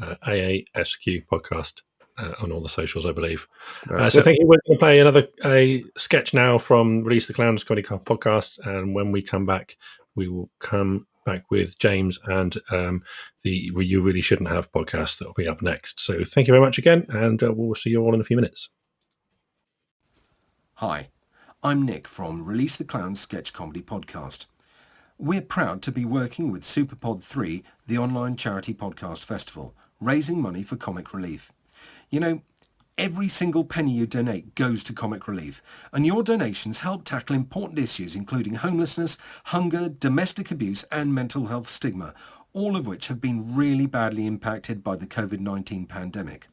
AASQ podcast on all the socials, I believe. That's So it. thank you. We're going to play a sketch now from Release the Clowns Comedy podcast, and when we come back, we will come back with James and the You Really Shouldn't Have podcast that will be up next. So thank you very much again, and we'll see you all in a few minutes. Hi, I'm Nick from Release the Clowns Sketch Comedy Podcast. We're proud to be working with SuperPod 3, the online charity podcast festival, raising money for comic relief. You know, every single penny you donate goes to comic relief, and your donations help tackle important issues including homelessness, hunger, domestic abuse and mental health stigma, all of which have been really badly impacted by the COVID-19 pandemic.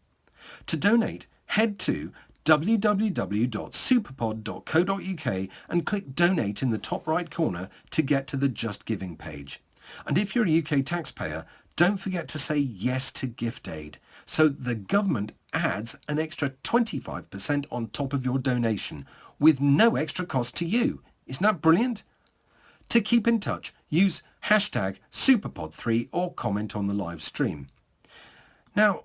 To donate, head to www.superpod.co.uk and click Donate in the top right corner to get to the Just Giving page. And if you're a UK taxpayer, don't forget to say yes to gift aid, so the government adds an extra 25% on top of your donation, with no extra cost to you. Isn't that brilliant? To keep in touch, use hashtag SuperPod3 or comment on the live stream. Now,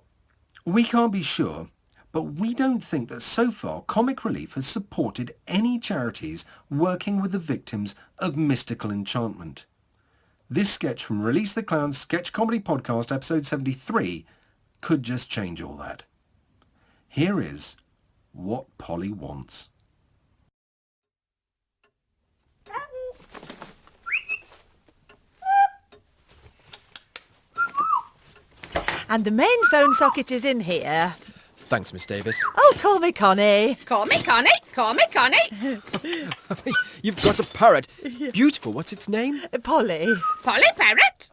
we can't be sure, but we don't think that so far Comic Relief has supported any charities working with the victims of mystical enchantment. This sketch from Release the Clowns Sketch Comedy Podcast episode 73 could just change all that. Here is What Polly Wants. And the main phone socket is in here. Thanks, Miss Davis. Oh, call me Connie. Call me Connie. Call me Connie. You've got a parrot. Beautiful. What's its name? Polly. Polly Parrot.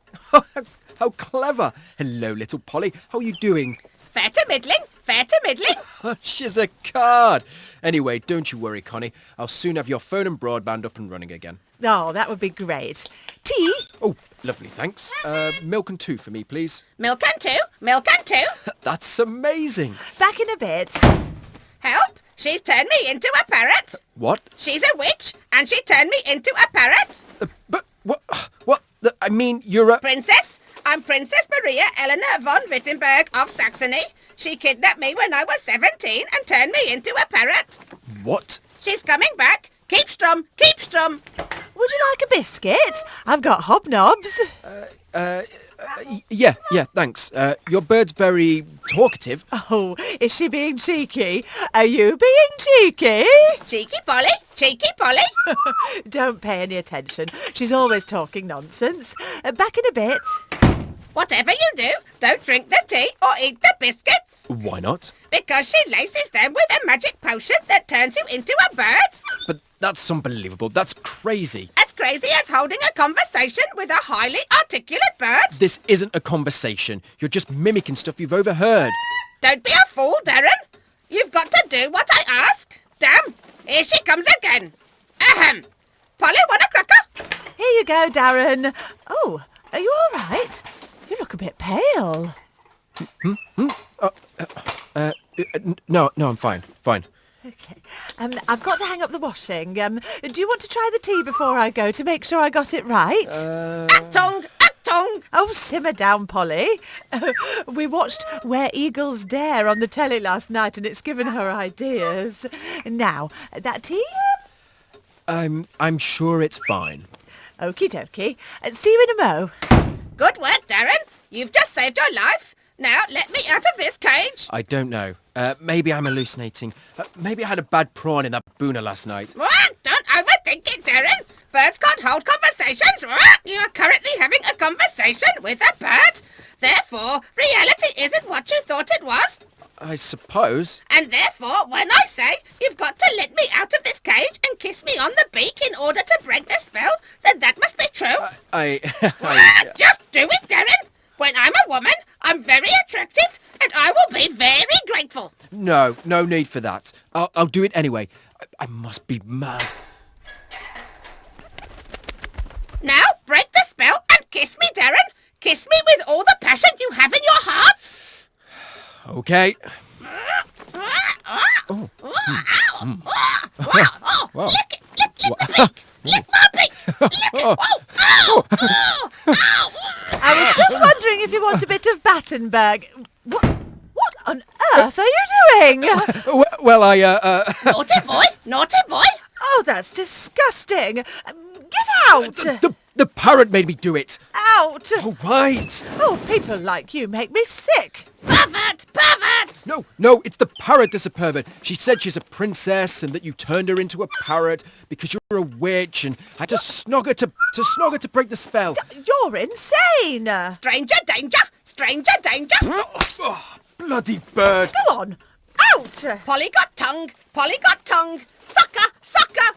How clever. Hello, little Polly. How are you doing? Fair to middling. Fair to middling. She's a card. Anyway, don't you worry, Connie. I'll soon have your phone and broadband up and running again. Oh, that would be great. Tea? Oh, lovely, thanks. Milk and 2 for me, please. Milk and 2. Milk and 2. That's amazing. Back in a bit. Help. She's turned me into a parrot. What? She's a witch and she turned me into a parrot. But what? I mean, you're a... Princess. I'm Princess Maria Eleanor von Wittenberg of Saxony. She kidnapped me when I was 17 and turned me into a parrot. What? She's coming back. Keep strum. Keep strum. Would you like a biscuit? I've got hobnobs. Yeah, thanks. Your bird's very talkative. Oh, is she being cheeky? Are you being cheeky? Cheeky Polly. Cheeky Polly. Don't pay any attention. She's always talking nonsense. Back in a bit. Whatever you do, don't drink the tea or eat the biscuits. Why not? Because she laces them with a magic potion that turns you into a bird. But that's unbelievable. That's crazy. As crazy as holding a conversation with a highly articulate bird. This isn't a conversation. You're just mimicking stuff you've overheard. Don't be a fool, Darren. You've got to do what I ask. Damn, here she comes again. Ahem. Polly, want a cracker? Here you go, Darren. Oh, are you all right? You look a bit pale. No, I'm fine. Okay. I've got to hang up the washing. Do you want to try the tea before I go to make sure I got it right? Actung! Actung! Oh, simmer down, Polly. We watched Where Eagles Dare on the telly last night and it's given her ideas. Now, that tea? I'm sure it's fine. Okie dokie. See you in a mo. Good work, Darren. You've just saved your life. Now, let me out of this cage. I don't know. Maybe I'm hallucinating. Maybe I had a bad prawn in that boona last night. Don't overthink it, Darren. Birds can't hold conversations. You are currently having a conversation with a bird. Therefore, reality isn't what you thought it was. I suppose. And therefore, when I say you've got to let me out of this cage and kiss me on the beak in order to break the spell, then that must be true. Just do it, Darren. When I'm a woman, I'm very attractive and I will be very grateful. No need for that. I'll do it anyway. I must be mad. Now, break the spell and kiss me, Darren. Kiss me with all the passion you have in your heart. Okay. Lick it, lick my beak. Lick my beak. Lick it. I was just wondering if you want a bit of Battenberg? What on earth are you doing? Well, I, Naughty boy, naughty boy. Oh, that's disgusting. Get out! The parrot made me do it. Out! All right. Oh, people like you make me sick. Pervert, pervert. No, it's the parrot that's a pervert. She said she's a princess and that you turned her into a parrot because you're a witch and had to snog her to break the spell. You're insane. Stranger danger, stranger danger. Oh, bloody bird. Go on. Out! Polly got tongue, Polly got tongue. Sucker, sucker.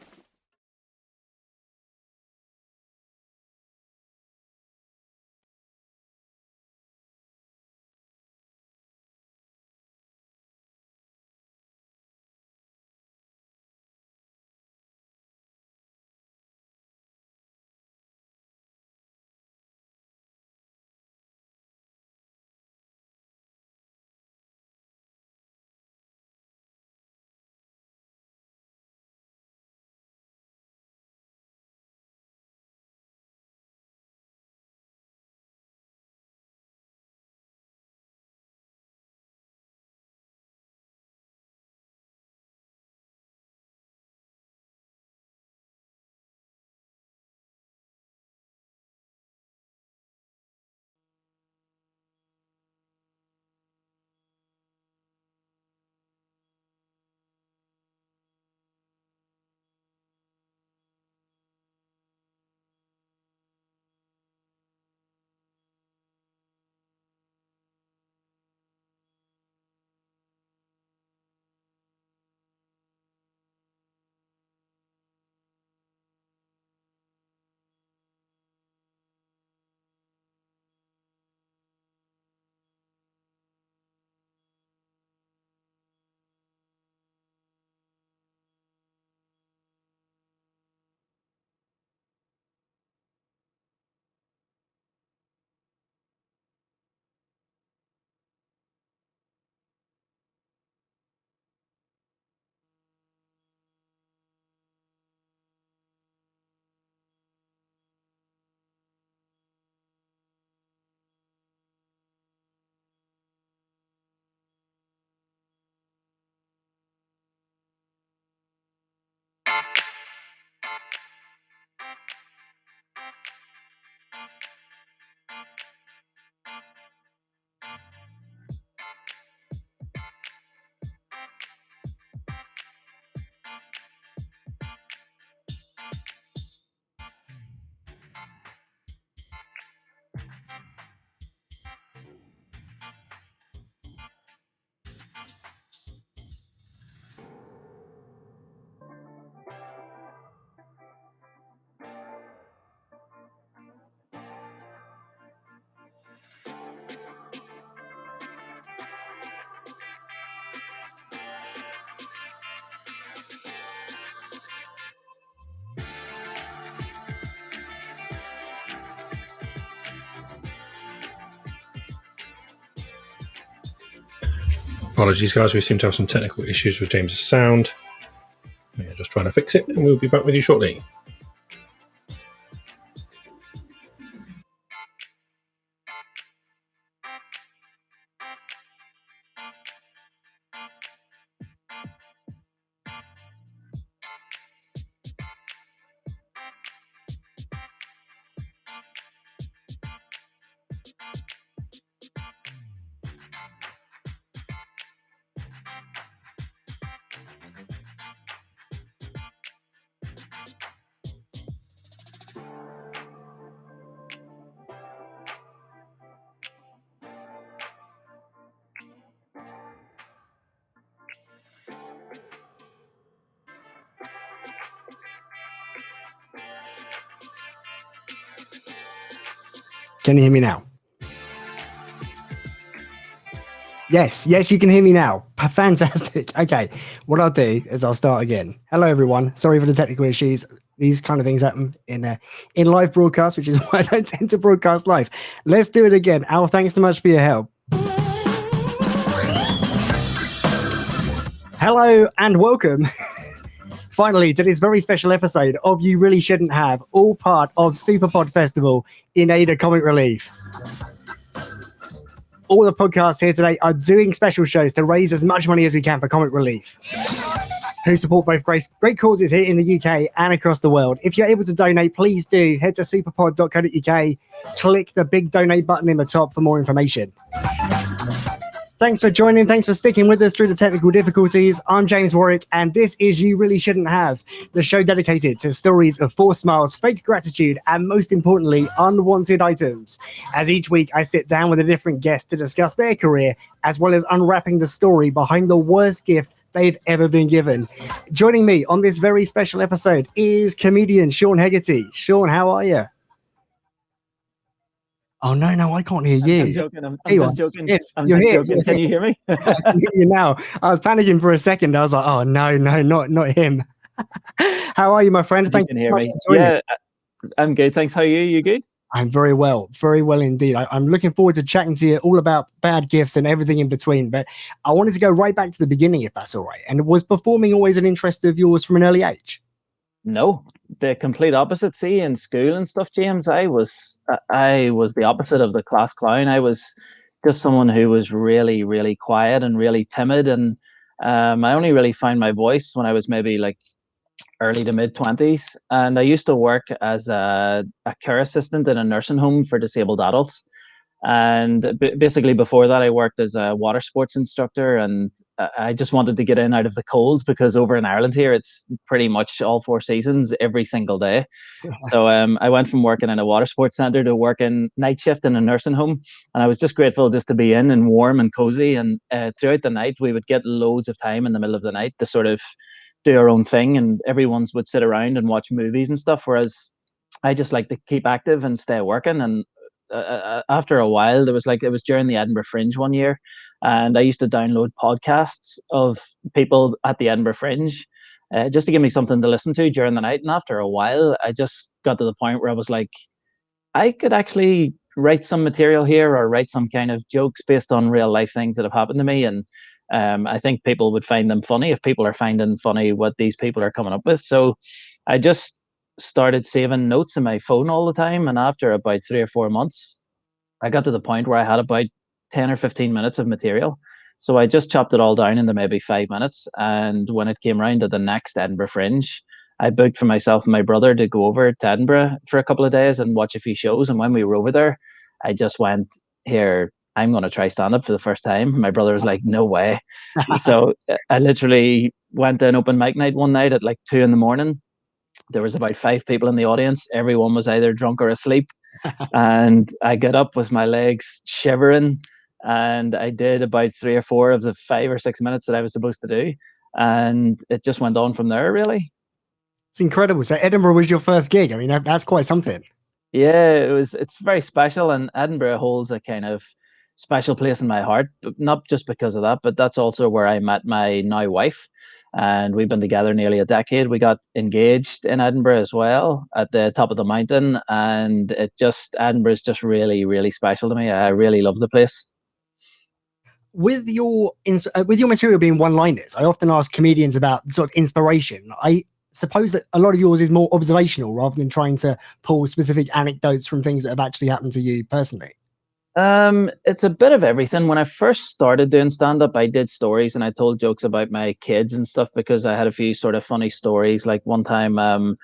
Apologies, guys. We seem to have some technical issues with James's sound. We are just trying to fix it, and we'll be back with you shortly. Can you hear me now? Yes, you can hear me now. Fantastic. Okay, what I'll do is I'll start again. Hello, everyone. Sorry for the technical issues. These kind of things happen in live broadcast, which is why I don't tend to broadcast live. Let's do it again. Al, thanks so much for your help. Hello and welcome. Finally, to this very special episode of You Really Shouldn't Have, all part of SuperPod Festival in aid of Comic Relief. all the podcasts here today are doing special shows to raise as much money as we can for comic relief, who support both great causes here in the UK and across the world. If you're able to donate, please do head to superpod.co.uk, click the big donate button in the top for more information. Thanks for joining. Thanks for sticking with us through the technical difficulties. I'm James Warwick, and this is You Really Shouldn't Have, the show dedicated to stories of forced smiles, fake gratitude, and most importantly, unwanted items. As each week, I sit down with a different guest to discuss their career, as well as unwrapping the story behind the worst gift they've ever been given. Joining me on this very special episode is comedian Sean Hegarty. Sean, how are you? Oh, no, I can't hear you. I'm joking. I'm just joking. Yes, I'm you're just here. joking. Can you hear me? I can hear you now. I was panicking for a second. I was like, oh, no, not him. How are you, my friend? You can hear me. Yeah, I'm good. Thanks. How are you? You good? I'm very well indeed. I'm looking forward to chatting to you all about bad gifts and everything in between. But I wanted to go right back to the beginning, if that's all right. And was performing always an interest of yours from an early age? No, the complete opposite. See, in school and stuff, James, I was the opposite of the class clown. I was just someone who was really, really quiet and really timid, and I only really found my voice when I was maybe like early to mid 20s. And I used to work as a care assistant in a nursing home for disabled adults. And basically before that, I worked as a water sports instructor, and I just wanted to get in out of the cold, because over in Ireland here, it's pretty much all 4 seasons every single day. So I went from working in a water sports center to working night shift in a nursing home. And I was just grateful just to be in and warm and cozy. And throughout the night, we would get loads of time in the middle of the night to sort of do our own thing, and everyone's would sit around and watch movies and stuff. Whereas I just like to keep active and stay working. And after a while, it was during the Edinburgh Fringe one year, and I used to download podcasts of people at the Edinburgh Fringe, just to give me something to listen to during the night. And after a while, I just got to the point where I was like, I could actually write some material here, or write some kind of jokes based on real life things that have happened to me. And I think people would find them funny if people are finding funny what these people are coming up with. So I just started saving notes in my phone all the time. And after about 3 or 4 months, I got to the point where I had about 10 or 15 minutes of material. So I just chopped it all down into maybe 5 minutes. And when it came around to the next Edinburgh Fringe, I booked for myself and my brother to go over to Edinburgh for a couple of days and watch a few shows. And when we were over there, I just went, here, I'm going to try stand up for the first time. My brother was like, no way. So I literally went to an open mic night one night at like 2 a.m. There was about 5 people in the audience. Everyone was either drunk or asleep. And I get up with my legs shivering, and I did about 3 or 4 of the 5 or 6 minutes that I was supposed to do. And it just went on from there, really. It's incredible. So Edinburgh was your first gig. I mean, that's quite something. Yeah, it's very special. And Edinburgh holds a kind of special place in my heart, but not just because of that, but that's also where I met my now wife. And we've been together nearly a decade. We got engaged in Edinburgh as well, at the top of the mountain. And Edinburgh is just really, really special to me. I really love the place. With your material being one-liners, I often ask comedians about sort of inspiration. I suppose that a lot of yours is more observational rather than trying to pull specific anecdotes from things that have actually happened to you personally. It's a bit of everything. When I first started doing stand-up, I did stories and I told jokes about my kids and stuff, because I had a few sort of funny stories. Like one time, I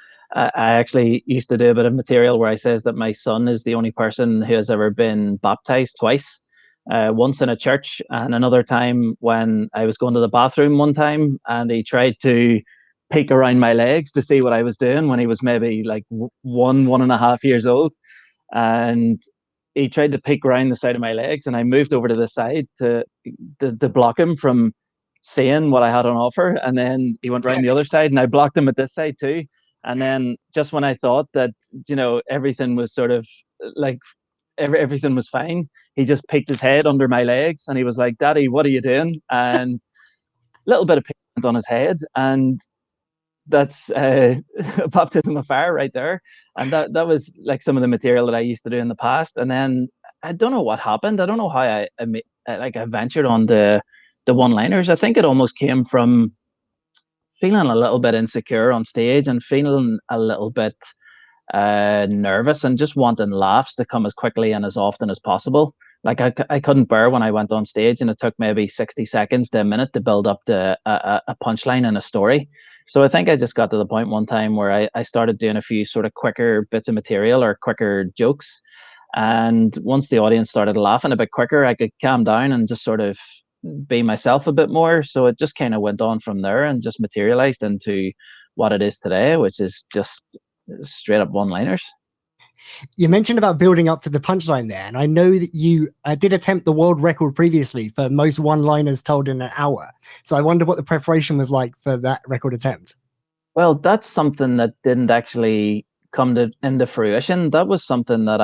actually used to do a bit of material where I says that my son is the only person who has ever been baptized twice. Once in a church, and another time when I was going to the bathroom one time, and he tried to peek around my legs to see what I was doing when he was maybe like 1.5 years old. And he tried to peek around the side of my legs, and I moved over to the side to block him from seeing what I had on offer. And then he went around the other side, and I blocked him at this side too. And then just when I thought that, everything was sort of like everything was fine, he just peeked his head under my legs, and he was like, "Daddy, what are you doing?" And a little bit of paint on his head, and that's a baptism of fire right there. And that was like some of the material that I used to do in the past. And then I don't know what happened. I don't know how I ventured on the one-liners. I think it almost came from feeling a little bit insecure on stage, and feeling a little bit nervous, and just wanting laughs to come as quickly and as often as possible. Like I couldn't bear when I went on stage and it took maybe 60 seconds to a minute to build up to a punchline in a story. So I think I just got to the point one time where I started doing a few sort of quicker bits of material or quicker jokes. And once the audience started laughing a bit quicker, I could calm down and just sort of be myself a bit more. So it just kind of went on from there and just materialized into what it is today, which is just straight up one-liners. You mentioned about building up to the punchline there, and I know that you did attempt the world record previously for most one-liners told in an hour. So I wonder what the preparation was like for that record attempt. Well, that's something that didn't actually come into fruition. That was something that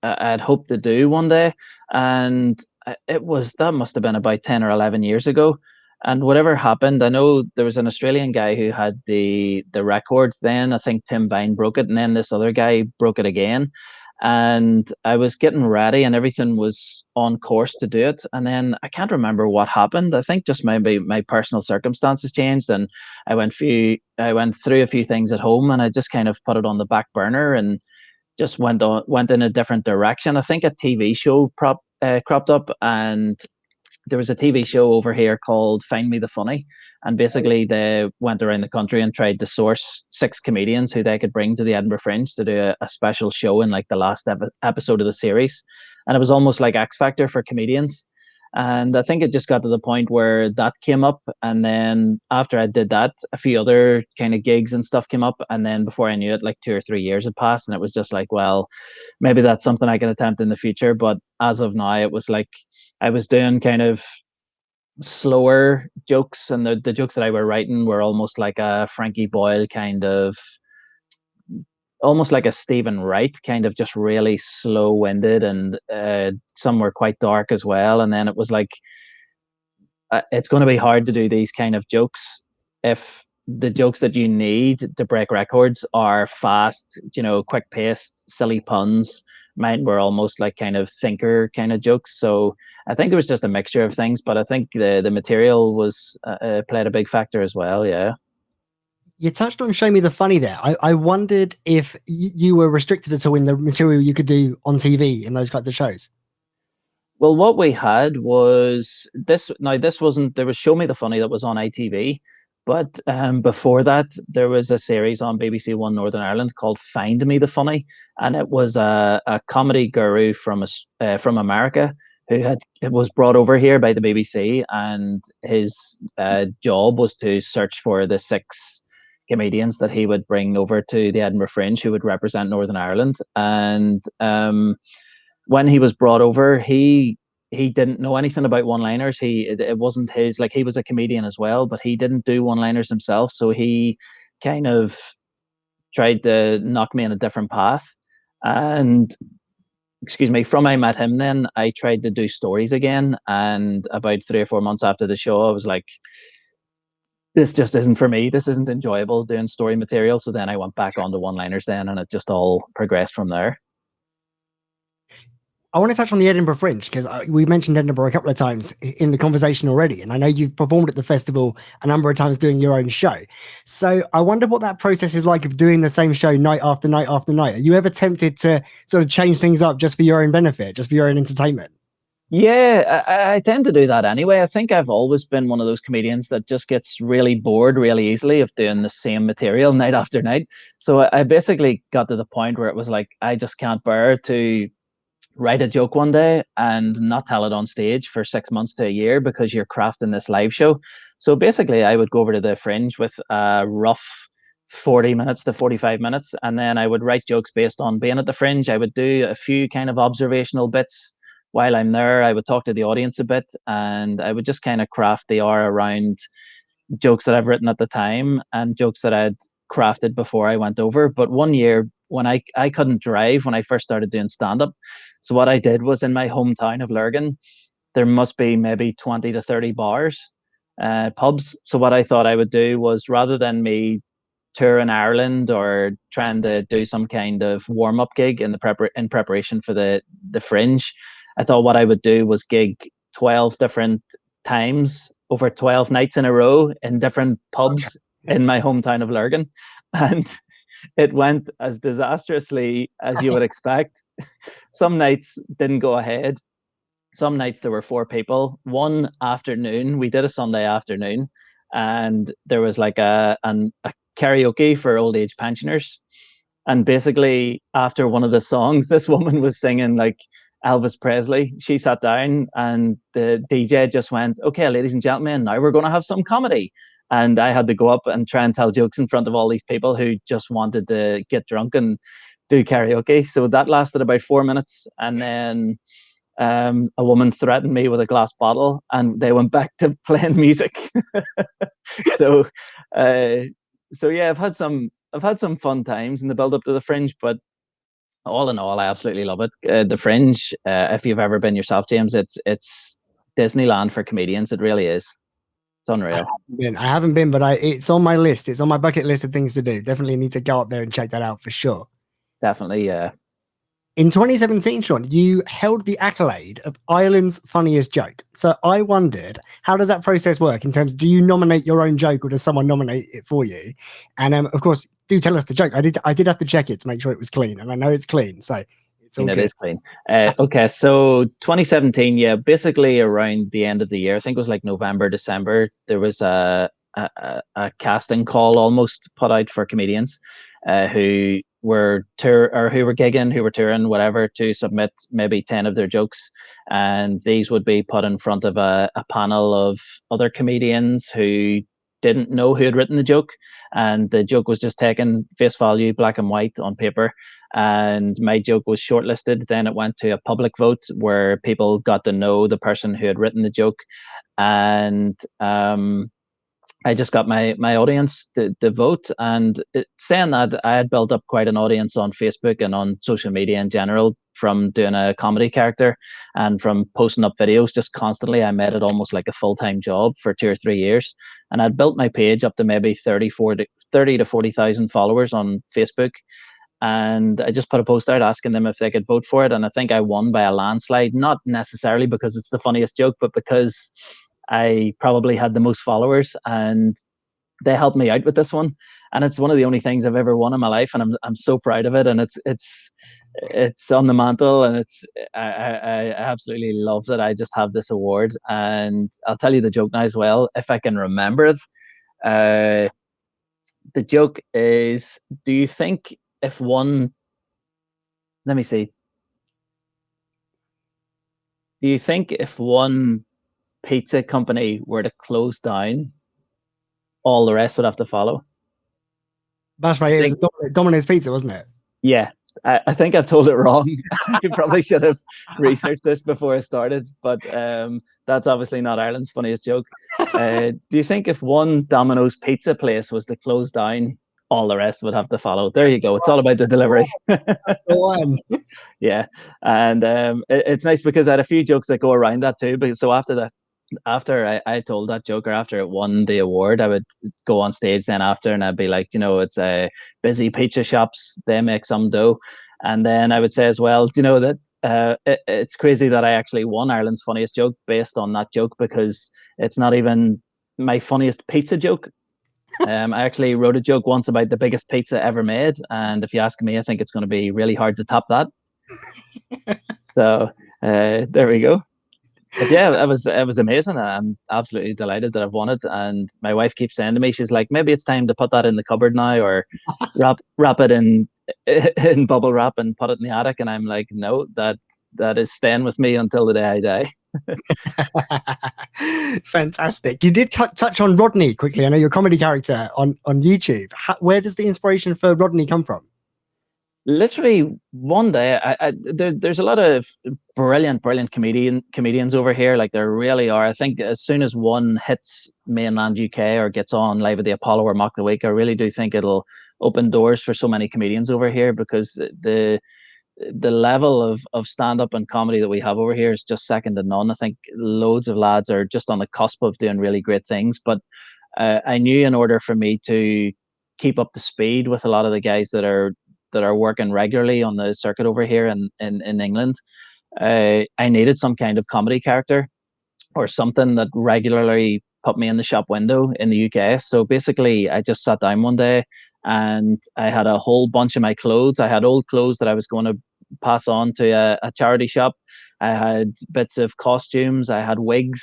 I'd hoped to do one day, and that must have been about 10 or 11 years ago. And whatever happened, I know there was an Australian guy who had the record then. I think Tim Vine broke it, and then this other guy broke it again. And I was getting ready, and everything was on course to do it. And then I can't remember what happened. I think just maybe my personal circumstances changed, and I went through a few things at home, and I just kind of put it on the back burner and just went in a different direction. I think a TV show cropped up, and there was a TV show over here called Find Me the Funny. And basically they went around the country and tried to source 6 comedians who they could bring to the Edinburgh Fringe to do a special show in like the last episode of the series. And it was almost like X Factor for comedians. And I think it just got to the point where that came up. And then after I did that, a few other kind of gigs and stuff came up. And then before I knew it, like 2 or 3 years had passed. And it was just like, well, maybe that's something I can attempt in the future. But as of now, it was like I was doing kind of slower jokes. And the jokes that I were writing were almost like a Frankie Boyle kind of, almost like a Stephen Wright, kind of just really slow-winded, and some were quite dark as well. And then it was like, it's going to be hard to do these kind of jokes if the jokes that you need to break records are fast, quick-paced, silly puns. Mine were almost like kind of thinker kind of jokes. So I think it was just a mixture of things, but I think the material was played a big factor as well. Yeah. You touched on Show Me the Funny there. I wondered if you were restricted at all in the material you could do on TV in those kinds of shows. Well, what we had was this. Now, this wasn't. There was Show Me the Funny that was on ITV, but before that, there was a series on BBC One Northern Ireland called Find Me the Funny, and it was a comedy guru from America who it was brought over here by the BBC, and his job was to search for the 6 comedians that he would bring over to the Edinburgh Fringe who would represent Northern Ireland. And when he was brought over, he didn't know anything about one-liners. It wasn't his, like, he was a comedian as well, but he didn't do one-liners himself. So he kind of tried to knock me in a different path. And from I met him, then I tried to do stories again. And about 3 or 4 months after the show, I was like, this just isn't for me. This isn't enjoyable doing story material. So then I went back on to one-liners then, and it just all progressed from there. I want to touch on the Edinburgh Fringe because we mentioned Edinburgh a couple of times in the conversation already. And I know you've performed at the festival a number of times doing your own show. So I wonder what that process is like of doing the same show night after night after night. Are you ever tempted to sort of change things up just for your own benefit, just for your own entertainment? Yeah, I tend to do that anyway. I think I've always been one of those comedians that just gets really bored really easily of doing the same material night after night. So I basically got to the point where it was like, I just can't bear to write a joke one day and not tell it on stage for 6 months to a year because you're crafting this live show. So basically I would go over to the Fringe with a rough 40 minutes to 45 minutes, and then I would write jokes based on being at the Fringe. I would do a few kind of observational bits while I'm there. I would talk to the audience a bit, and I would just kind of craft the hour around jokes that I've written at the time and jokes that I'd crafted before I went over. But one year when I couldn't drive when I first started doing stand-up, so what I did was, in my hometown of Lurgan, there must be maybe 20 to 30 bars, pubs. So what I thought I would do was, rather than me tour in Ireland or trying to do some kind of warm-up gig in preparation for the Fringe, I thought what I would do was gig 12 different times over 12 nights in a row in different pubs in my hometown of Lurgan. And it went as disastrously as you would expect. Some nights didn't go ahead. some nights there were 4 people. One afternoon, we did a Sunday afternoon, and there was like a karaoke for old age pensioners. And basically, after one of the songs, this woman was singing like Elvis Presley. She sat down, and the DJ just went, "Okay, ladies and gentlemen, now we're going to have some comedy." And I had to go up and try and tell jokes in front of all these people who just wanted to get drunk and do karaoke. So that lasted about 4 minutes, and then a woman threatened me with a glass bottle, and they went back to playing music. so, uh, so yeah, I've had some fun times in the build up to the Fringe, but all in all, I absolutely love it. The Fringe, if you've ever been yourself, James, it's Disneyland for comedians. It really is. It's unreal. I haven't been, but it's on my list. It's on my bucket list of things to do. Definitely need to go up there and check that out for sure. Definitely, yeah. In 2017, Sean, you held the accolade of Ireland's funniest joke. So I wondered, how does that process work in terms of, do you nominate your own joke, or does someone nominate it for you? And of course, do tell us the joke. I did have to check it to make sure it was clean, and I know it's clean, so it's all good. It is clean. Okay, so 2017, yeah, basically around the end of the year, I think it was like November, December, there was a casting call almost put out for comedians who were gigging, who were touring, whatever, to submit maybe 10 of their jokes, and these would be put in front of a panel of other comedians who didn't know who had written the joke, and the joke was just taken face value, black and white on paper, and my joke was shortlisted. Then it went to a public vote where people got to know the person who had written the joke, and I just got my audience to vote. And saying that, I had built up quite an audience on Facebook and on social media in general from doing a comedy character and from posting up videos just constantly. I made it almost like a full-time job for 2 or 3 years. And I'd built my page up to maybe 30 to 40,000 followers on Facebook. And I just put a post out asking them if they could vote for it. And I think I won by a landslide, not necessarily because it's the funniest joke, but because I probably had the most followers, and they helped me out with this one. And it's one of the only things I've ever won in my life, and I'm so proud of it. And it's on the mantle, and I absolutely love that I just have this award. And I'll tell you the joke now as well, if I can remember it. The joke is, do you think if one, let me see. Do you think if one pizza company were to close down, all the rest would have to follow? That's right. It was Domino's Pizza, wasn't it? Yeah. I think I've told it wrong. You probably should have researched this before I started, but that's obviously not Ireland's funniest joke. Do you think if one Domino's pizza place was to close down, all the rest would have to follow? There you go. It's all about the delivery. That's the one. Yeah. And it's nice because I had a few jokes that go around that too. Because so after I told that joke, or after it won the award, I would go on stage then after, and I'd be like, it's a busy pizza shops, they make some dough. And then I would say as well, that it's crazy that I actually won Ireland's funniest joke based on that joke, because it's not even my funniest pizza joke. I actually wrote a joke once about the biggest pizza ever made, and if you ask me, I think it's going to be really hard to top that. So there we go. But yeah, it was amazing. I'm absolutely delighted that I've won it. And my wife keeps saying to me, she's like, maybe it's time to put that in the cupboard now, or wrap it in bubble wrap and put it in the attic. And I'm like, no, that is staying with me until the day I die. Fantastic. You did touch on Rodney quickly. I know you're a comedy character on YouTube. Where does the inspiration for Rodney come from? Literally one day, there's a lot of brilliant comedians over here. Like, there really are. I think as soon as one hits mainland UK or gets on Live at the Apollo or Mock the Week, I really do think it'll open doors for so many comedians over here, because the level of stand-up and comedy that we have over here is just second to none. I think loads of lads are just on the cusp of doing really great things. But I knew in order for me to keep up to speed with a lot of the guys that are working regularly on the circuit over here in England, I needed some kind of comedy character or something that regularly put me in the shop window in the UK. So basically, I just sat down one day and I had a whole bunch of my clothes. I had old clothes that I was going to pass on to a charity shop, I had bits of costumes, I had wigs,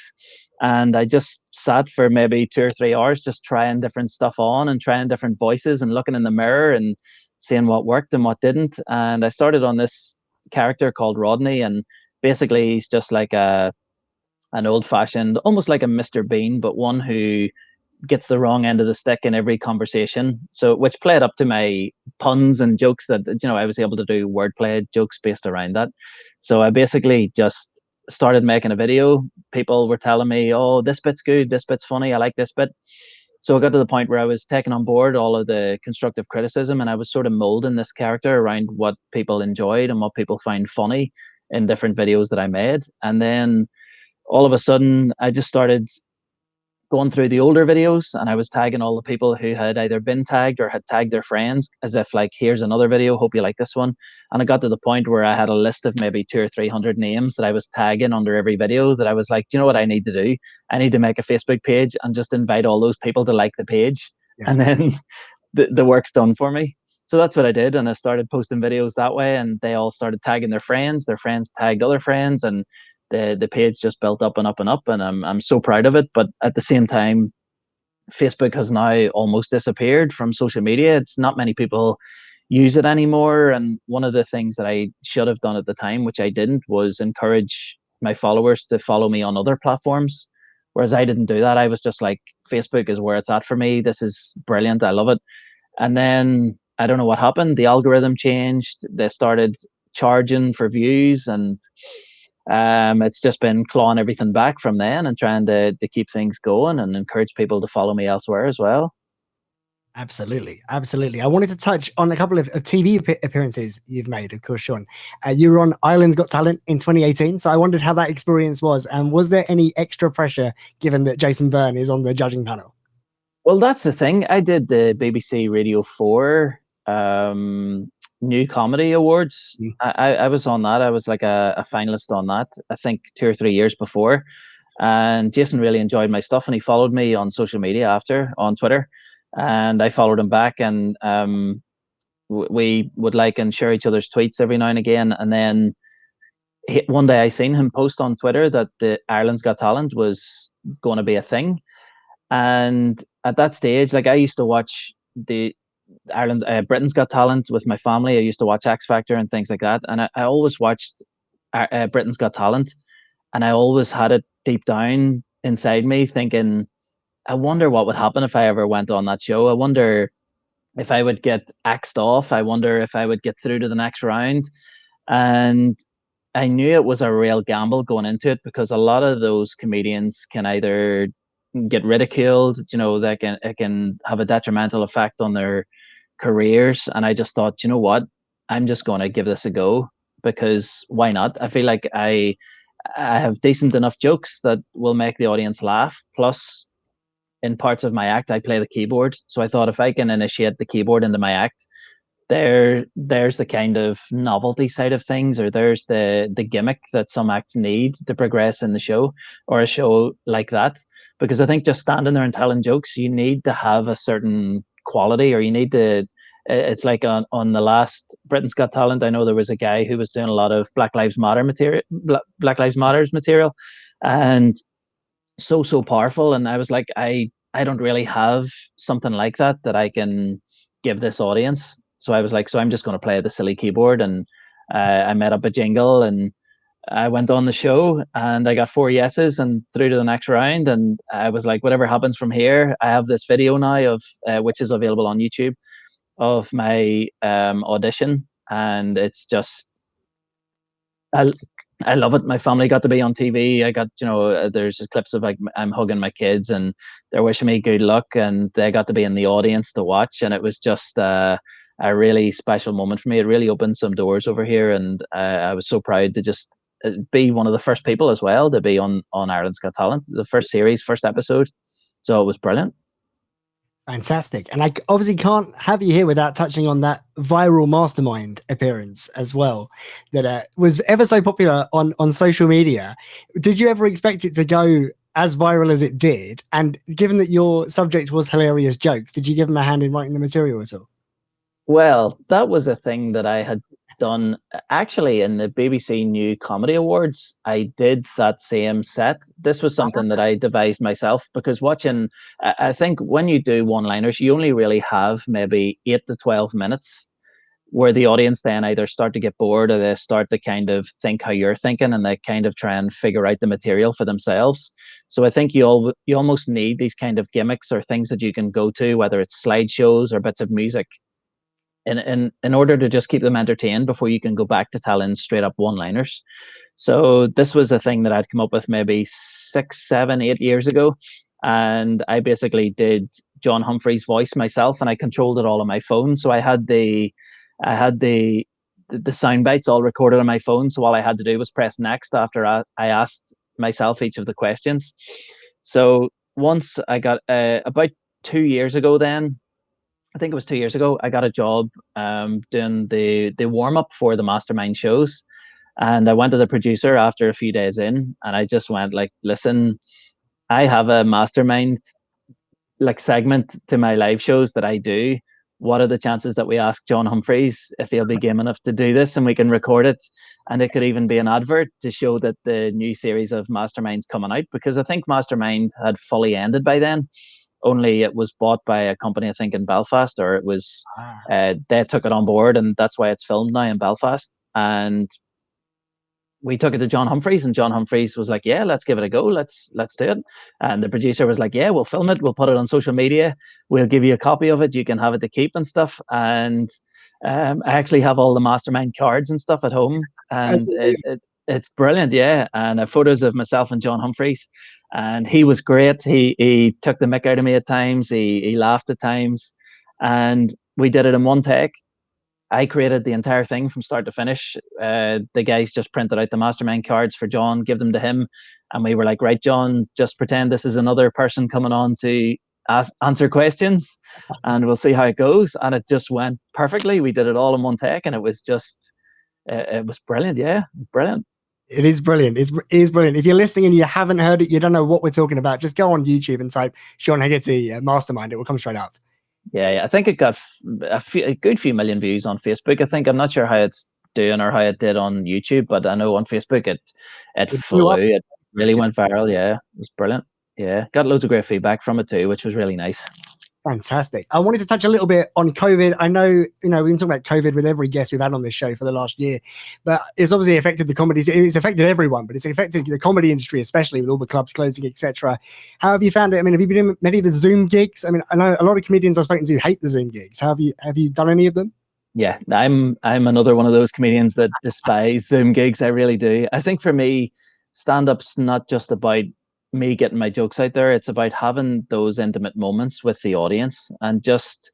and I just sat for maybe 2 or 3 hours just trying different stuff on and trying different voices and looking in the mirror and seeing what worked and what didn't. And I started on this character called Rodney, and basically he's just like an old-fashioned, almost like a Mr. Bean, but one who gets the wrong end of the stick in every conversation. So, which played up to my puns and jokes that, I was able to do wordplay jokes based around that. So I basically just started making a video. People were telling me, "Oh, this bit's good, this bit's funny, I like this bit." So I got to the point where I was taking on board all of the constructive criticism, and I was sort of molding this character around what people enjoyed and what people find funny in different videos that I made. And then all of a sudden, I just started going through the older videos, and I was tagging all the people who had either been tagged or had tagged their friends, as if like, here's another video, hope you like this one. And I got to the point where I had a list of maybe 200 or 300 names that I was tagging under every video, that I was like, do you know what I need to do? I need to make a Facebook page and just invite all those people to like the page. Yeah. And then the work's done for me. So that's what I did, and I started posting videos that way, and they all started tagging their friends tagged other friends, and the page just built up and up and up, and I'm so proud of it. But at the same time, Facebook has now almost disappeared from social media. It's not many people use it anymore, and one of the things that I should have done at the time, which I didn't, was encourage my followers to follow me on other platforms, whereas I didn't do that. I was just like, Facebook is where it's at for me, this is brilliant, I love it. And then I don't know what happened, the algorithm changed, they started charging for views, and it's just been clawing everything back from then and trying to keep things going and encourage people to follow me elsewhere as well. Absolutely. Absolutely. I wanted to touch on a couple of TV appearances you've made, of course, Sean. You were on Ireland's Got Talent in 2018. So I wondered how that experience was. And was there any extra pressure given that Jason Byrne is on the judging panel? Well, that's the thing. I did the BBC Radio 4 New Comedy Awards. I was on that. I was like a finalist on that, I think 2 or 3 years before. And Jason really enjoyed my stuff, and he followed me on social media after, on Twitter. And I followed him back, and we would like and share each other's tweets every now and again. And then one day I seen him post on Twitter that the Ireland's Got Talent was going to be a thing. And at that stage, like, I used to watch the Britain's Got Talent with my family. I used to watch X Factor and things like that, and I always watched Britain's Got Talent, and I always had it deep down inside me thinking, I wonder what would happen if I ever went on that show. I wonder if I would get axed off. I wonder if I would get through to the next round. And I knew it was a real gamble going into it, because a lot of those comedians can either get ridiculed, it can have a detrimental effect on their careers. And I just thought, you know what, I'm just going to give this a go, because why not? I feel like I have decent enough jokes that will make the audience laugh. Plus, in parts of my act, I play the keyboard. So I thought, if I can initiate the keyboard into my act, there's the kind of novelty side of things, or there's the gimmick that some acts need to progress in the show, or a show like that. Because I think just standing there and telling jokes, you need to have a certain quality, or you need to, it's like on the last Britain's Got Talent, I know there was a guy who was doing a lot of Black Lives Matters material, and so powerful. And I was like, I don't really have something like that I can give this audience. So I was like, so I'm just going to play the silly keyboard. And I made up a jingle, and I went on the show, and I got 4 yeses and through to the next round. And I was like, whatever happens from here, I have this video now of which is available on YouTube, of my audition. And it's just, I love it. My family got to be on TV. I got, there's clips of like I'm hugging my kids, and they're wishing me good luck, and they got to be in the audience to watch. And it was just a really special moment for me. It really opened some doors over here, and I was so proud to just be one of the first people as well to be on Ireland's Got Talent, the first series, first episode. So it was brilliant. Fantastic. And I obviously can't have you here without touching on that viral mastermind appearance as well, that was ever so popular on social media. Did you ever expect it to go as viral as it did? And given that your subject was hilarious jokes, did you give them a hand in writing the material at all? Well, that was a thing that I had done actually in the BBC New Comedy Awards. I did that same set. This was something that I devised myself, because watching, I think when you do one-liners, you only really have maybe 8 to 12 minutes where the audience then either start to get bored or they start to kind of think how you're thinking, and they kind of try and figure out the material for themselves. So I think you almost need these kind of gimmicks or things that you can go to, whether it's slideshows or bits of music, in order to just keep them entertained before you can go back to telling straight up one-liners. So this was a thing that I'd come up with maybe 6, 7, 8 years ago. And I basically did John Humphrey's voice myself, and I controlled it all on my phone. So I had the sound bites all recorded on my phone. So all I had to do was press next after I asked myself each of the questions. So once I got about 2 years ago, then I think it was 2 years ago, I got a job doing the warm up for the Mastermind shows. And I went to the producer after a few days in, and I just went like, listen, I have a Mastermind like segment to my live shows that I do. What are the chances that we ask John Humphreys if he'll be game enough to do this, and we can record it? And it could even be an advert to show that the new series of Mastermind's coming out, because I think Mastermind had fully ended by then. Only it was bought by a company, I think, in Belfast, or it was they took it on board, and that's why it's filmed now in Belfast. And we took it to John Humphreys, and John Humphreys was like, yeah, let's give it a go. Let's do it. And the producer was like, yeah, we'll film it. We'll put it on social media. We'll give you a copy of it. You can have it to keep and stuff. And I actually have all the Mastermind cards and stuff at home. And it's brilliant. Yeah. And photos of myself and John Humphreys. And he was great. He took the mick out of me at times. He laughed at times. And we did it in one take. I created the entire thing from start to finish. The guys just printed out the Mastermind cards for John, give them to him. And we were like, right, John, just pretend this is another person coming on to answer questions, and we'll see how it goes. And it just went perfectly. We did it all in one take, and it was just, it was brilliant. Yeah, brilliant. It is brilliant. It is brilliant. If you're listening and you haven't heard it, you don't know what we're talking about, just go on YouTube and type Sean Hegarty Mastermind. It will come straight up. Yeah, I think it got a good few million views on Facebook. I think, I'm not sure how it's doing or how it did on YouTube, but I know on Facebook it flew. It really went viral. Yeah, it was brilliant. Yeah, got loads of great feedback from it too, which was really nice. Fantastic. I wanted to touch a little bit on COVID. I know, we've been talking about COVID with every guest we've had on this show for the last year, but it's obviously affected the comedies. It's affected everyone, but it's affected the comedy industry, especially with all the clubs closing, etc. How have you found it? I mean, have you been in many of the Zoom gigs? I mean, I know a lot of comedians I've spoken to hate the Zoom gigs. Have you done any of them? Yeah, I'm another one of those comedians that despise Zoom gigs. I really do. I think for me, stand-up's not just about me getting my jokes out there. It's about having those intimate moments with the audience and just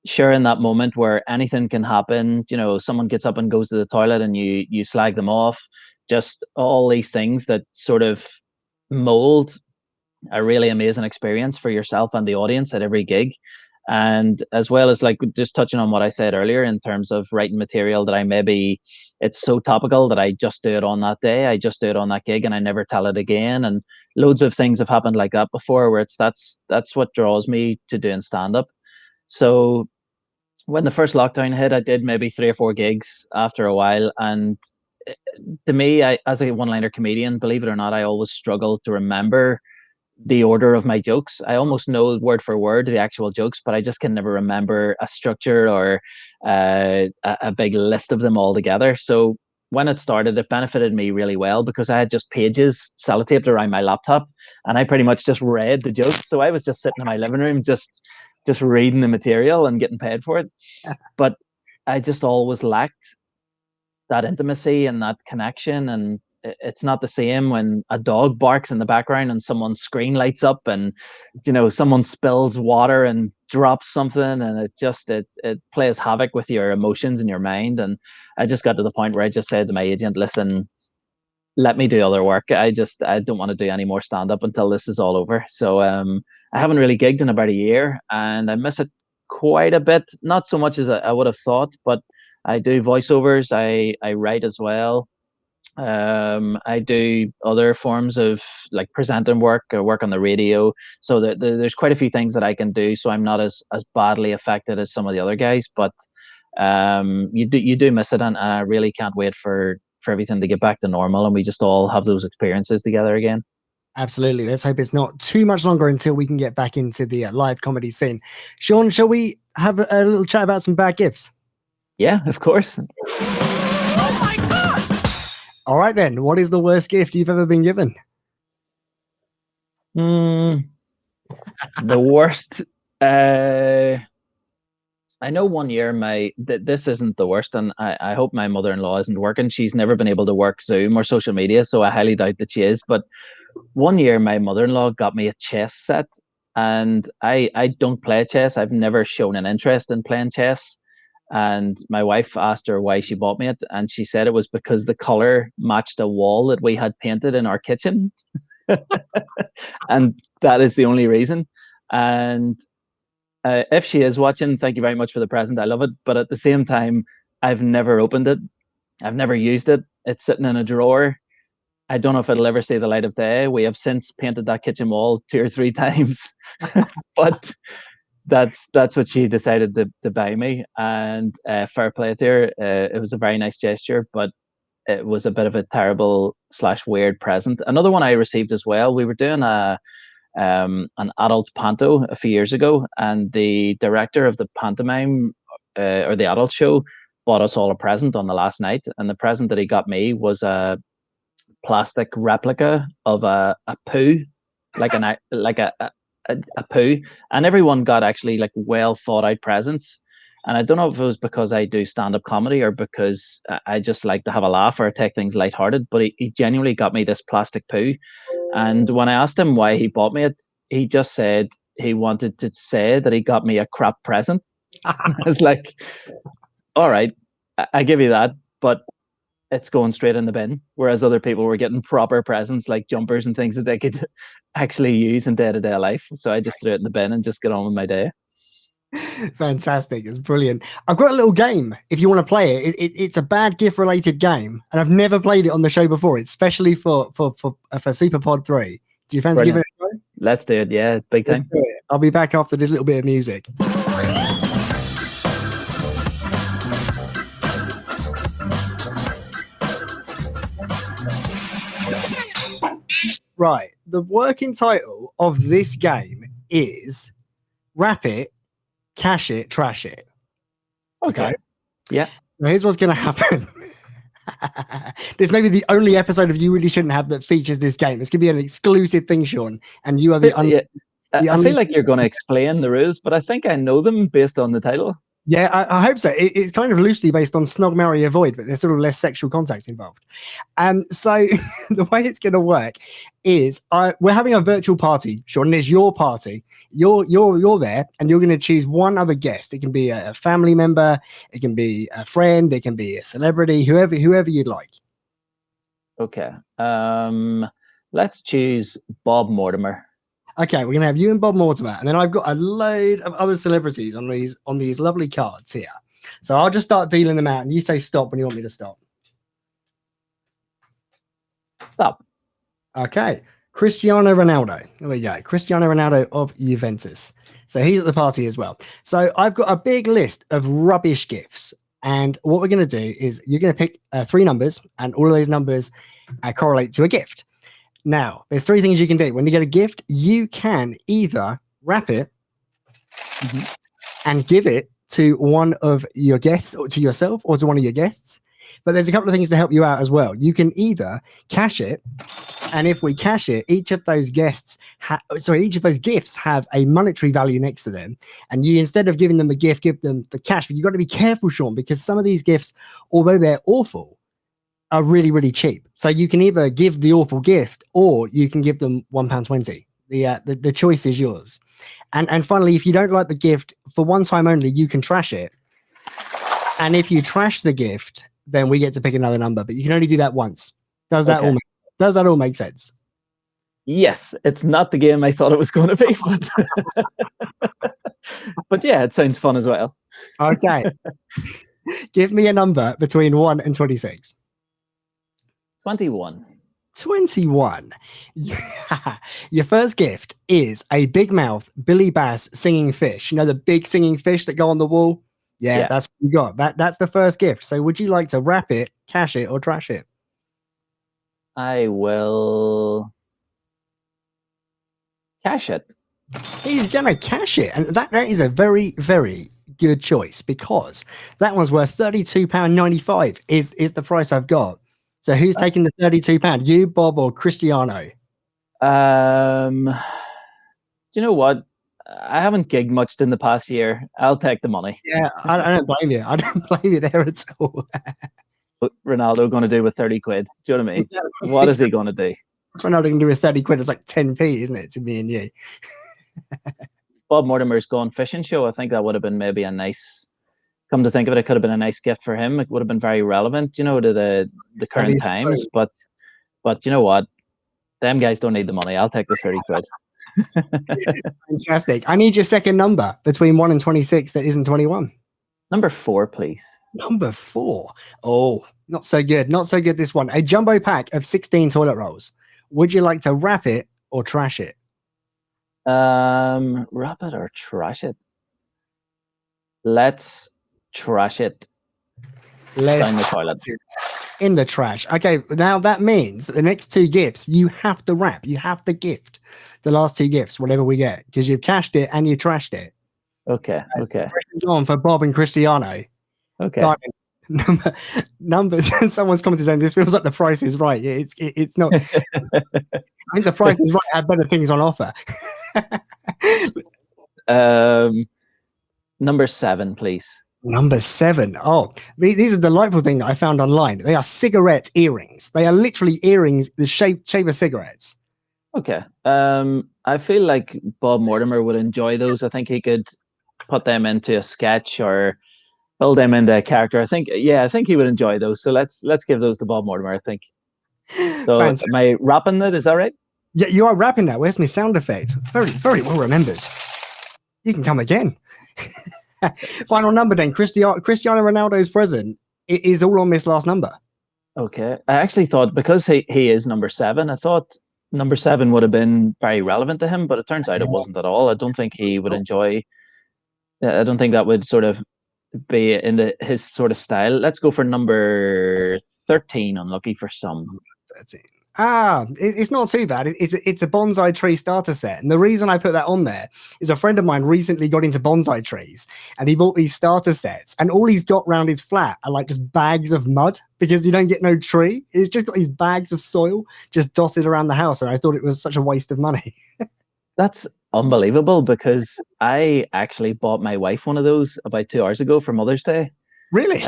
sharing that moment where anything can happen. Someone gets up and goes to the toilet and you slag them off. Just all these things that sort of mold a really amazing experience for yourself and the audience at every gig. And as well as, like, just touching on what I said earlier in terms of writing material that it's so topical that I just do it on that day. I just do it on that gig and I never tell it again. And loads of things have happened like that before, where that's what draws me to doing stand-up. So when the first lockdown hit, I did maybe 3 or 4 gigs after a while. And to me, as a one-liner comedian, believe it or not, I always struggle to remember the order of my jokes. I almost know word for word the actual jokes, but I just can never remember a structure or a big list of them all together. So when it started, it benefited me really well because I had just pages sellotaped around my laptop, and I pretty much just read the jokes. So I was just sitting in my living room, just reading the material and getting paid for it. But I just always lacked that intimacy and that connection. And it's not the same when a dog barks in the background and someone's screen lights up and someone spills water and drops something, and it plays havoc with your emotions and your mind. And I just got to the point where I just said to my agent, listen, let me do other work. I don't want to do any more stand-up until this is all over. So I haven't really gigged in about a year, and I miss it quite a bit. Not so much as I would have thought, but I do voiceovers. I write as well. I do other forms of like presenting work or work on the radio. So there's quite a few things that I can do. So I'm not as badly affected as some of the other guys. But you do miss it, and I really can't wait for everything to get back to normal and we just all have those experiences together again. Absolutely. Let's hope it's not too much longer until we can get back into the live comedy scene. Sean, shall we have a little chat about some bad gifts? Yeah, of course. Oh my God! All right then. What is the worst gift you've ever been given? The worst. I know one year this isn't the worst, and I hope my mother-in-law isn't working. She's never been able to work Zoom or social media, so I highly doubt that she is. But one year, my mother-in-law got me a chess set, and I don't play chess. I've never shown an interest in playing chess. And my wife asked her why she bought me it, and she said it was because the color matched a wall that we had painted in our kitchen. And that is the only reason. And if she is watching, thank you very much for the present. I love it. But at the same time, I've never opened it. I've never used it. It's sitting in a drawer. I don't know if it'll ever see the light of day. We have since painted that kitchen wall 2 or 3 times. But that's what she decided to buy me. And fair play to her. It was a very nice gesture, but it was a bit of a terrible / weird present. Another one I received as well. We were doing an adult panto a few years ago, and the director of the pantomime or the adult show bought us all a present on the last night, and the present that he got me was a plastic replica of a poo, like a poo, and everyone got actually like well thought out presents. And I don't know if it was because I do stand-up comedy or because I just like to have a laugh or take things lighthearted, but he genuinely got me this plastic poo. And when I asked him why he bought me it, he just said he wanted to say that he got me a crap present. I was like, all right, I give you that, but it's going straight in the bin. Whereas other people were getting proper presents like jumpers and things that they could actually use in day-to-day life. So I just threw it in the bin and just get on with my day. Fantastic. It's brilliant. I've got a little game if you want to play it. It's a bad gift related game, and I've never played it on the show before. It's especially for SuperPod 3. Do you fancy giving it a go? Let's do it. Yeah, big time. I'll be back after this little bit of music. Right. The working title of this game is Wrap It, Cash It, Trash It. Okay. Yeah. Now here's what's going to happen. This may be the only episode of You Really Shouldn't Have that features this game. It's going to be an exclusive thing, Sean. And you are the I feel like you're going to explain the rules, but I think I know them based on the title. Yeah, I hope so. It's kind of loosely based on Snog, Marry, Avoid, but there's sort of less sexual contact involved. So the way it's going to work is we're having a virtual party, Sean, and it's your party. You're there, and you're going to choose one other guest. It can be a family member, it can be a friend, it can be a celebrity, whoever you'd like. Okay. Let's choose Bob Mortimer. Okay, we're gonna have you and Bob Mortimer, and then I've got a load of other celebrities on these lovely cards here. So I'll just start dealing them out, and you say stop when you want me to stop. Stop. Okay, Cristiano Ronaldo. There we go. Cristiano Ronaldo of Juventus. So he's at the party as well. So I've got a big list of rubbish gifts, and what we're gonna do is you're gonna pick 3 numbers, and all of those numbers correlate to a gift. Now, there's 3 things you can do. When you get a gift, you can either wrap it and give it to one of your guests, or to yourself, or to one of your guests. But there's a couple of things to help you out as well. You can either cash it, and if we cash it, each of those gifts have a monetary value next to them. And you, instead of giving them a gift, give them the cash. But you've got to be careful, Sean, because some of these gifts, although they're awful, are really, really cheap. So you can either give the awful gift, or you can give them £1.20. The choice is yours. And finally, if you don't like the gift, for one time only, you can trash it. And if you trash the gift, then we get to pick another number. But you can only do that once. Does that all make sense? Yes, it's not the game I thought it was going to be, but yeah, it sounds fun as well. Okay. Give me a number between 1 and 26. 21. 21. Your first gift is a big mouth Billy Bass singing fish. You know, the big singing fish that go on the wall? Yeah, that's what you got. That's the first gift. So would you like to wrap it, cash it, or trash it? I will cash it. He's gonna cash it, and that is a very, very good choice because that one's worth £32.95 is the price I've got. So who's taking the £32? You, Bob, or Cristiano? Do you know what? I haven't gigged much in the past year. I'll take the money. Yeah, I don't blame you. I don't blame you there at all. What Ronaldo going to do with 30 quid? Do you know what I mean? Exactly. What is he going to do? That's what Ronaldo can do with 30 quid. It's like 10p, isn't it, to me and you? Bob Mortimer's Gone Fishing Show. I think that would have been maybe a nice. Come to think of it, it could have been a nice gift for him. It would have been very relevant, to the current times. But you know what? Them guys don't need the money. I'll take the 30 quid. Fantastic. I need your second number between 1 and 26 that isn't 21. Number 4, please. Number 4. Oh, not so good. Not so good, this one. A jumbo pack of 16 toilet rolls. Would you like to wrap it or trash it? Wrap it or trash it? Let's trash it. Down the toilet. In the trash. Okay, now that means that the next 2 gifts you have to wrap. You have to gift the last 2 gifts, whatever we get, because you've cashed it and you trashed it. Okay. So, Okay. On for Bob and Cristiano. Okay. Number. Someone's commented saying this feels like The Price is Right. It's not. I think The Price is Right had better things on offer. Number 7, please. Number 7. Oh, these are delightful things I found online. They are cigarette earrings. They are literally earrings the shape of cigarettes. Okay. I feel like Bob Mortimer would enjoy those. I think he could put them into a sketch or build them into a character. I think he would enjoy those. So let's give those to Bob Mortimer, I think. So Fantastic. am I wrapping that? Is that right? Yeah, you are wrapping that. Where's my sound effect? Very, very well remembered. You can come again. Final number then. Cristiano Ronaldo's present. It is all on this last number. Okay. I actually thought because he is number 7, I thought number 7 would have been very relevant to him, but it turns out it wasn't at all. I don't think he would enjoy. I don't think that would sort of be in his sort of style. Let's go for number 13. Unlucky for some. 13. It's not too bad. It's a bonsai tree starter set, and the reason I put that on there is a friend of mine recently got into bonsai trees, and he bought these starter sets, and all he's got around his flat are like just bags of mud because you don't get no tree. It's just got these bags of soil just dotted around the house, and I thought it was such a waste of money. That's unbelievable because I actually bought my wife one of those about 2 hours ago for Mother's Day. Really?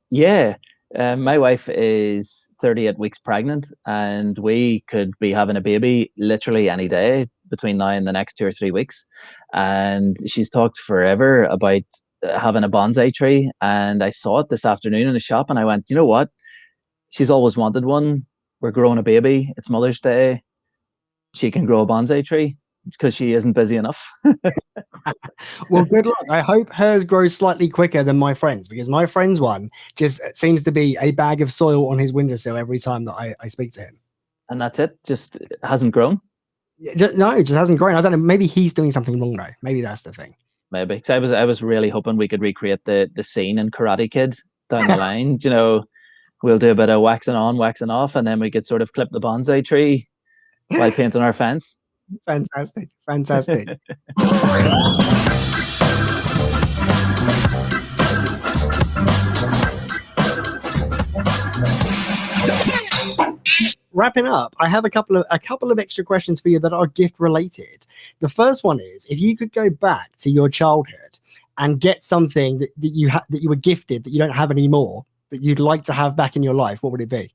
Yeah. My wife is 38 weeks pregnant, and we could be having a baby literally any day between now and the next 2 or 3 weeks. And she's talked forever about having a bonsai tree. And I saw it this afternoon in the shop, and I went, you know what? She's always wanted one. We're growing a baby. It's Mother's Day. She can grow a bonsai tree because she isn't busy enough. Well, good luck. I hope hers grows slightly quicker than my friend's, because my friend's one just seems to be a bag of soil on his windowsill every time that I speak to him. And that's it. Just hasn't grown. No, it just hasn't grown. I don't know. Maybe he's doing something wrong though. Maybe that's the thing. Maybe because I was really hoping we could recreate the scene in Karate Kid down the line. We'll do a bit of waxing on, waxing off, and then we could sort of clip the bonsai tree while painting our fence. Fantastic. Wrapping up, I have a couple of extra questions for you that are gift related. The first one is, if you could go back to your childhood and get something that you were gifted that you don't have anymore that you'd like to have back in your life, what would it be?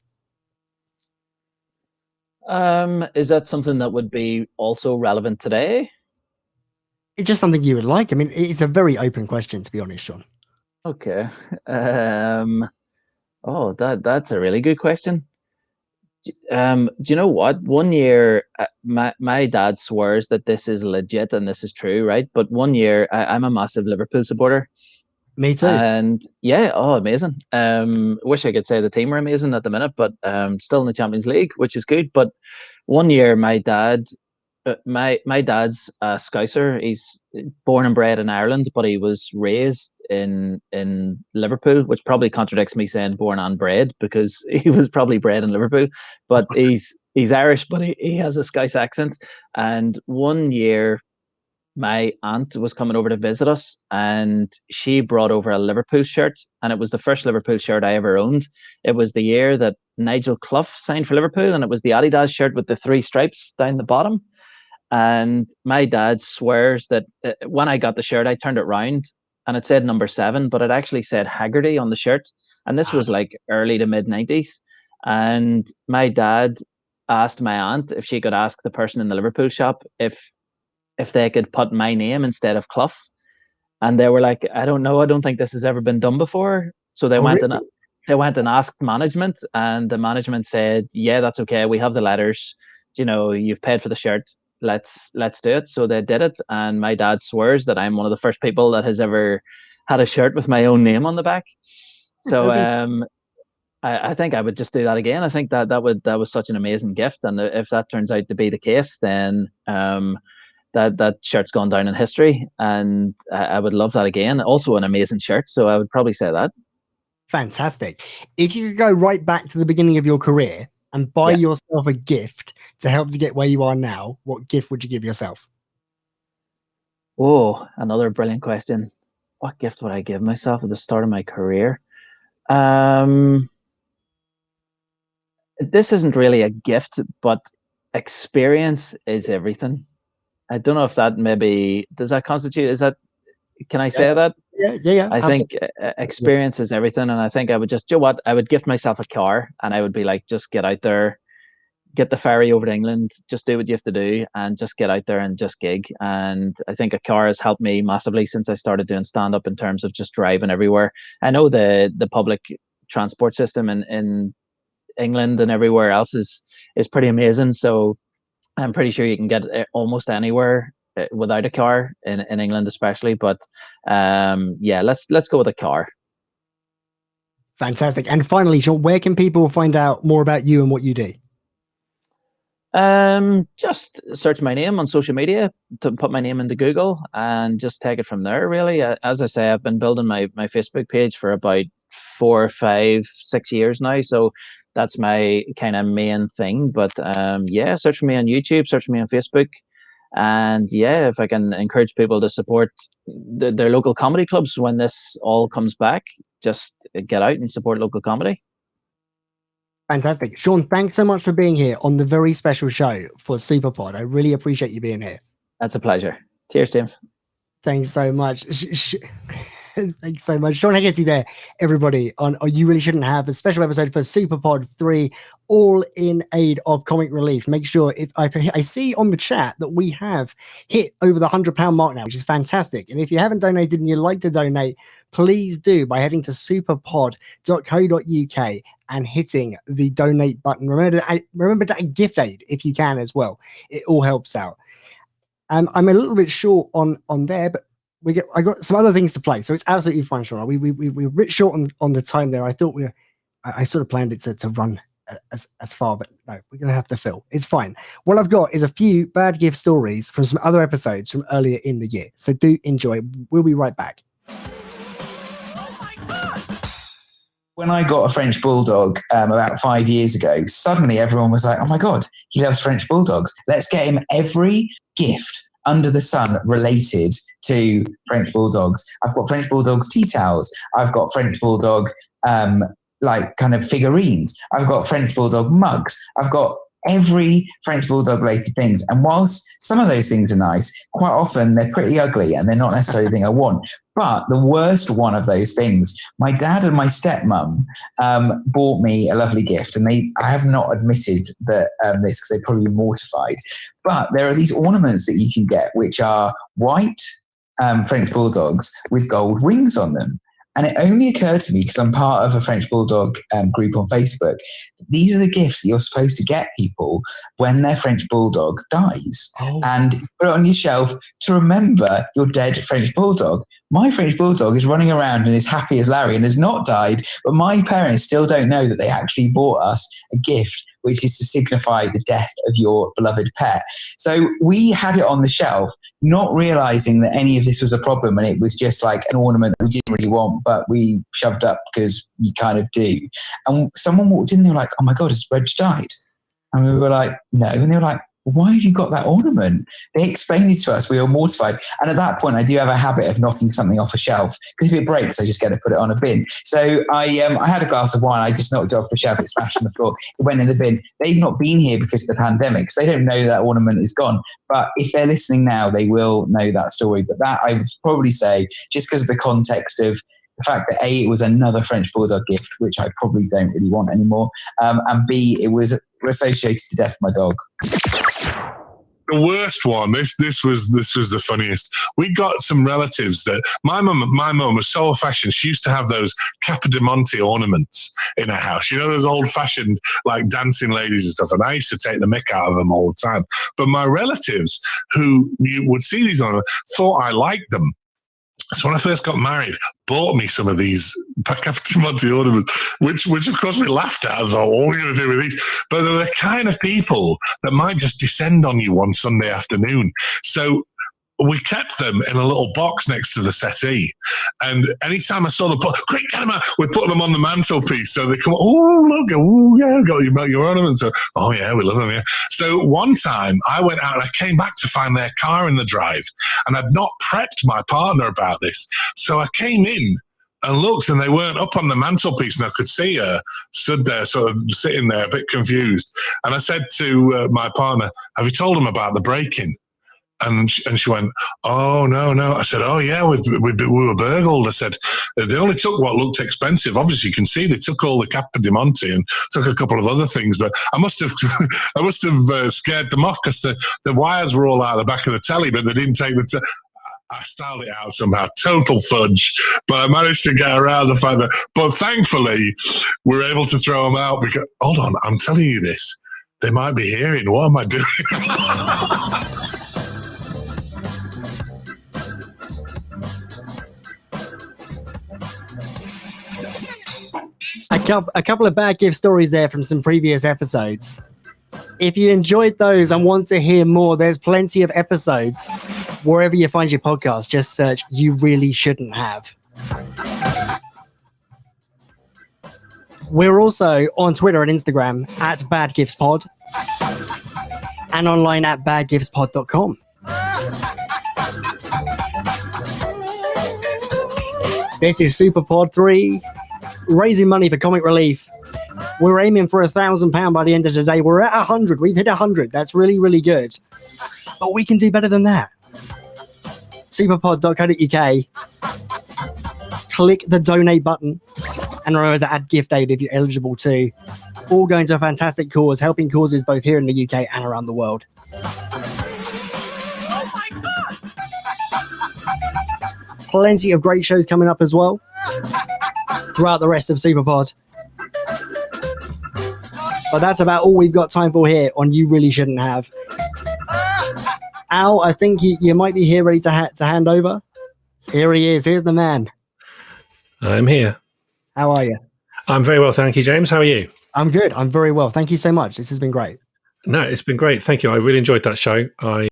Is that something that would be also relevant today? It's just something you would like. I mean, it's a very open question, to be honest, Sean. Okay. That's a really good question. Do you know what? One year, my dad swears that this is legit and this is true, right? But one year, I'm a massive Liverpool supporter. Me too. And yeah, amazing. Wish I could say the team are amazing at the minute, but still in the Champions League, which is good. But one year, my dad my dad's a Scouser. He's born and bred in Ireland, but he was raised in Liverpool, which probably contradicts me saying born and bred, because he was probably bred in Liverpool. But he's Irish, but he has a Scouse accent. And one year, my aunt was coming over to visit us, and she brought over a Liverpool shirt, and it was the first Liverpool shirt I ever owned. It was the year that Nigel Clough signed for Liverpool, and it was the Adidas shirt with the 3 stripes down the bottom. And my dad swears that when I got the shirt, I turned it round and it said number 7, but it actually said Hegarty on the shirt. And this was like early to mid 90s. And my dad asked my aunt if she could ask the person in the Liverpool shop if they could put my name instead of Clough. And they were like, I don't know. I don't think this has ever been done before. So they went and asked management, and the management said, yeah, that's okay. We have the letters. You've paid for the shirt. Let's do it. So they did it. And my dad swears that I'm one of the first people that has ever had a shirt with my own name on the back. So I think I would just do that again. I think that was such an amazing gift. And if that turns out to be the case, then that shirt's gone down in history, and I would love that again. Also an amazing shirt. So I would probably say that. Fantastic. If you could go right back to the beginning of your career and buy yourself a gift to help to get where you are now, what gift would you give yourself? Oh, another brilliant question. What gift would I give myself at the start of my career? This isn't really a gift, but experience is everything. I don't know if that does that constitute, can I say that? Yeah. I think experience is everything. And I think I would just, I would gift myself a car, and I would be like, just get out there, get the ferry over to England, just do what you have to do, and just get out there and just gig. And I think a car has helped me massively since I started doing stand-up in terms of just driving everywhere. I know the public transport system in England and everywhere else is pretty amazing. So I'm pretty sure you can get almost anywhere without a car in England, especially. But let's go with a car. Fantastic. And finally, Sean, where can people find out more about you and what you do? Just search my name on social media, to put my name into Google, and just take it from there, really. As I say, I've been building my Facebook page for about 4, 5, 6 years now. So that's my kind of main thing. But search for me on YouTube, search for me on Facebook. And if I can encourage people to support their local comedy clubs when this all comes back, just get out and support local comedy. Fantastic. Sean, thanks so much for being here on the very special show for SuperPod. I really appreciate you being here. That's a pleasure. Cheers, James. Thanks so much. Thanks so much. Sean Hegarty there, everybody, on You Really Shouldn't Have, a special episode for SuperPod 3, all in aid of comic relief. Make sure, if I see on the chat that we have hit over the £100 mark now, which is fantastic. And if you haven't donated and you'd like to donate, please do by heading to superpod.co.uk and hitting the donate button. Remember to gift aid if you can as well. It all helps out. I'm a little bit short on there, but I got some other things to play, so it's absolutely fine, Sean. We're a bit short on the time there. I thought I sort of planned it to run as far, but no, we're gonna have to fill. It's fine. What I've got is a few bad gift stories from some other episodes from earlier in the year, so do enjoy. We'll be right back. When I got a French Bulldog about 5 years ago, suddenly everyone was like, oh my God, he loves French Bulldogs. Let's get him every gift under the sun related to French Bulldogs. I've got French Bulldogs tea towels. I've got French Bulldog kind of figurines. I've got French Bulldog mugs. I've got every French Bulldog related things. And whilst some of those things are nice, quite often they're pretty ugly and they're not necessarily the thing I want. But the worst one of those things, my dad and my stepmom bought me a lovely gift, and I have not admitted that this because they'd probably be mortified. But there are these ornaments that you can get, which are white French Bulldogs with gold wings on them. And it only occurred to me, because I'm part of a French Bulldog group on Facebook, these are the gifts that you're supposed to get people when their French Bulldog dies. Oh. And put it on your shelf to remember your dead French Bulldog. My French Bulldog is running around and is happy as Larry and has not died, but my parents still don't know that they actually bought us a gift which is to signify the death of your beloved pet. So we had it on the shelf, not realizing that any of this was a problem, and it was just like an ornament that we didn't really want, but we shoved up because you kind of do. And someone walked in, they were like, "Oh my God, has Reg died?" And we were like, "No." And they were like, "Why have you got that ornament?" They explained it to us. We were mortified. And at that point, I do have a habit of knocking something off a shelf, because if it breaks, I just get to put it on a bin. So I had a glass of wine. I just knocked it off the shelf. It smashed on the floor. It went in the bin. They've not been here because of the pandemic, so they don't know that ornament is gone. But if they're listening now, they will know that story. But that, I would probably say, just because of the context of the fact that A, it was another French Bulldog gift, which I probably don't really want anymore, and B, it was associated to the death of my dog. The worst one. This was the funniest. We got some relatives that my mum was so old-fashioned. She used to have those Capodimonte ornaments in her house. You know, those old-fashioned like dancing ladies and stuff. And I used to take the mick out of them all the time. But my relatives, who you would see these ornaments, thought I liked them. So when I first got married, bought me some of these Capodimonte ornaments, which of course we laughed at. I thought, what are we going to do with these? But they're the kind of people that might just descend on you one Sunday afternoon. So we kept them in a little box next to the settee. And anytime I saw them, quick, get them out. We're putting them on the mantelpiece. So they come, oh, look, oh, yeah, got your ornaments. So, oh, yeah, we love them, yeah. So one time I went out and I came back to find their car in the drive. And I'd not prepped my partner about this. So I came in and looked, and they weren't up on the mantelpiece, and I could see her stood there, sort of sitting there, a bit confused. And I said to my partner, have you told them about the break-in? And she went, oh, no. I said, oh, yeah, we were burgled. I said, they only took what looked expensive. Obviously, you can see they took all the Capodimonte and took a couple of other things. But I must have scared them off, because the wires were all out the back of the telly, but they didn't take the I styled it out somehow, total fudge, but I managed to get around the fact that, but thankfully, we were able to throw them out because, hold on, I'm telling you this, they might be hearing, what am I doing? A couple of bad gift stories there from some previous episodes. If you enjoyed those and want to hear more, there's plenty of episodes. Wherever you find your podcast, just search You Really Shouldn't Have. We're also on Twitter and Instagram at BadGiftsPod and online at badgiftspod.com. This is SuperPod 3, raising money for comic relief. We're aiming for £1,000 by the end of the day. We're at 100. We've hit 100. That's really, really good. But we can do better than that. Superpod.co.uk. Click the donate button. And remember to add gift aid if you're eligible too. All going to a fantastic cause, helping causes both here in the UK and around the world. Oh my God! Plenty of great shows coming up as well throughout the rest of SuperPod. But that's about all we've got time for here on You Really Shouldn't Have. Al, I think you might be here ready to hand over. Here he is. Here's the man. I'm here. How are you? I'm very well, thank you, James. How are you? I'm good. I'm very well. Thank you so much. This has been great. No, it's been great. Thank you. I really enjoyed that show.